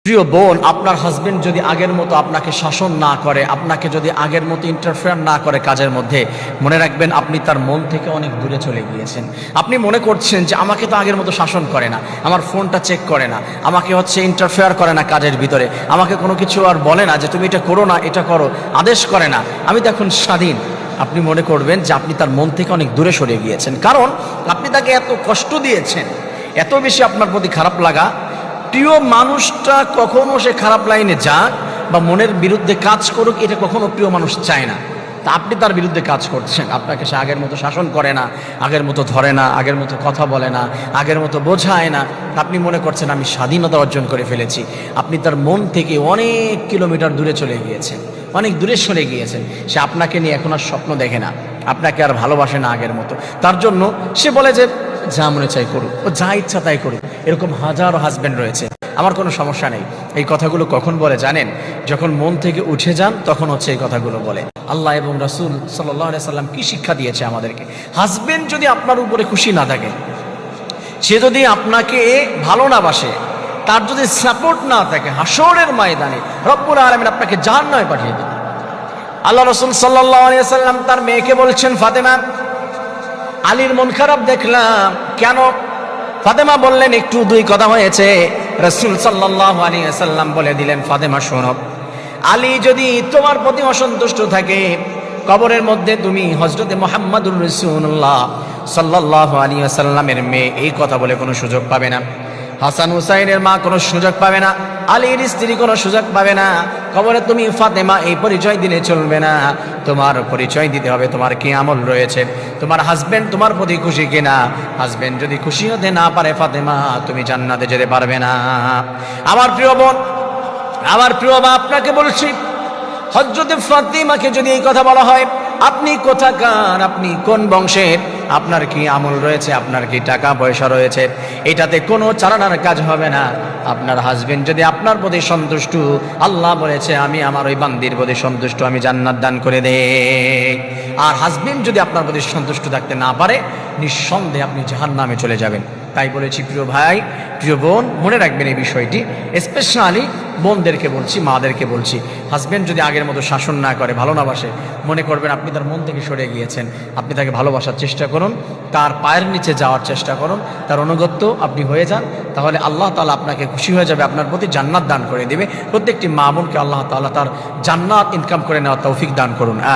প্রিয় বোন, আপনার হাজবেন্ড যদি আগের মতো আপনাকে শাসন না করে, আপনাকে যদি আগের মতো ইন্টারফেয়ার না করে কাজের মধ্যে, মনে রাখবেন আপনি তার মন থেকে অনেক দূরে চলে গিয়েছেন। আপনি মনে করছেন যে আমাকে তো আগের মতো শাসন করে না, আমার ফোনটা চেক করে না, আমাকে ইন্টারফেয়ার করে না কাজের ভিতরে, আমাকে কোনো কিছু আর বলে না যে তুমি এটা করো না, এটা করো, আদেশ করে না, আমি তো এখন স্বাধীন। আপনি মনে করবেন যে আপনি তার মন থেকে অনেক দূরে সরে গিয়েছেন, কারণ আপনি তাকে এত কষ্ট দিয়েছেন, এত বেশি আপনার প্রতি খারাপ লাগা। প্রিয় মানুষটা কখনো সে খারাপ লাইনে যাক বা মনের বিরুদ্ধে কাজ করুক, এটা কখনো প্রিয় মানুষ চায় না। তা আপনি তার বিরুদ্ধে কাজ করছেন, আপনাকে সে আগের মতো শাসন করে না, আগের মতো ধরে না, আগের মতো কথা বলে না, আগের মতো বোঝায় না। আপনি মনে করছেন আমি স্বাধীনতা অর্জন করে ফেলেছি। আপনি তার মন থেকে অনেক কিলোমিটার দূরে চলে গিয়েছেন, অনেক দূরে সরে গিয়েছেন। সে আপনাকে নিয়ে এখন আর স্বপ্ন দেখে না, আপনাকে আর ভালোবাসে না আগের মতো। তার জন্য সে বলে যে যা মনে চাই করুক, ও যা ইচ্ছা তাই করুক। এরকম হাজারো হাজব্যান্ড রয়েছে, আমার কোনো সমস্যা নেই। এই কথাগুলো কখন বলে জানেন? যখন মন থেকে উঠে যান তখন এই কথাগুলো বলে। আল্লাহ এবং রাসূল সাল্লাল্লাহু আলাইহি সাল্লাম কি শিক্ষা দিয়েছে আমাদেরকে? হাজব্যান্ড যদি আপনার উপরে খুশি না থাকে, সে যদি আপনাকে ভালো না বাসে, তার যদি সাপোর্ট না থাকে, হাসরের ময়দানে রব্বুল আলামিন আপনাকে জাহান্নামে পাঠিয়ে দেবে। আল্লাহ রাসূল সাল্লাল্লাহু আলাইহি সাল্লাম তার মেয়েকে বলছেন, ফাতেমা, আলীর মন খারাপ দেখলাম, কেন? ফাতেমা বললেন, একটু দুই কথা হয়েছে। রাসূল সাল্লাল্লাহু আলাইহি ওয়াসাল্লাম বলে দিলেন, ফাতেমা শোনো, আলী যদি তোমার প্রতি অসন্তুষ্ট থাকে, কবরের মধ্যে তুমি হযরতে মুহাম্মদুর রাসূলুল্লাহ সাল্লাল্লাহু আলাইহি ওয়াসাল্লামের মেয়ে এই কথা বলে কোনো সুযোগ পাবে না। হাসান হুসাইনের মা কোনো সুযোগ পাবে না, আলীর স্ত্রী কোনো সুযোগ পাবে না। কবরে তুমি ফাতেমা এই পরিচয় দিলে চলবে না, তোমার পরিচয় দিতে হবে তোমার কি আমল রয়েছে, তোমার হাজবেন্ড তোমার প্রতি খুশি কিনা। হাজবেন্ড যদি খুশি হতে না পারে, ফাতেমা তুমি জান্নাতে যেতে পারবে না। আমার প্রিয় বোন, আমার প্রিয় মা, আপনাকে বলছি, হযরতে ফাতিমাকে যদি এই কথা বলা হয়, আপনি কোথাকার, আপনি কোন বংশের, আপনার কি আমল রয়েছে, আপনার কি টাকা পয়সা রয়েছে, এটাতে কোনো চালানোর কাজ হবে না। আপনার হাজবেন্ড যদি আপনার প্রতি সন্তুষ্ট, আল্লাহ বলেছে আমি আমার ওই বান্দির প্রতি সন্তুষ্ট, আমি জান্নাত দান করে দেই। আর হাজবেন্ড যদি আপনার প্রতি সন্তুষ্ট থাকতে না পারে, নিঃসন্দেহে আপনি জাহান্নামে চলে যাবেন। তাই বলেছি প্রিয় ভাই, প্রিয় বোন, মনে রাখবেন এই বিষয়টি। স্পেশালি বোনদেরকে বলছি, মাদেরকে বলছি, হাজবেন্ড যদি আগের মতো শাসন না করে, ভালো না বাসে, মনে করবেন আপনি তার মন থেকে সরে গিয়েছেন। আপনি তাকে ভালোবাসার চেষ্টা করুন, তার পায়ের নিচে যাওয়ার চেষ্টা করুন, তার অনুগত্য আপনি হয়ে যান, তাহলে আল্লাহ তাআলা আপনাকে খুশি হয়ে যাবে, আপনার প্রতি জান্নাত দান করে দেবে। প্রত্যেকটি মা বোনকে আল্লাহ তাআলা তার জান্নাত ইনকাম করে নেওয়ার তৌফিক দান করুন। আমিন।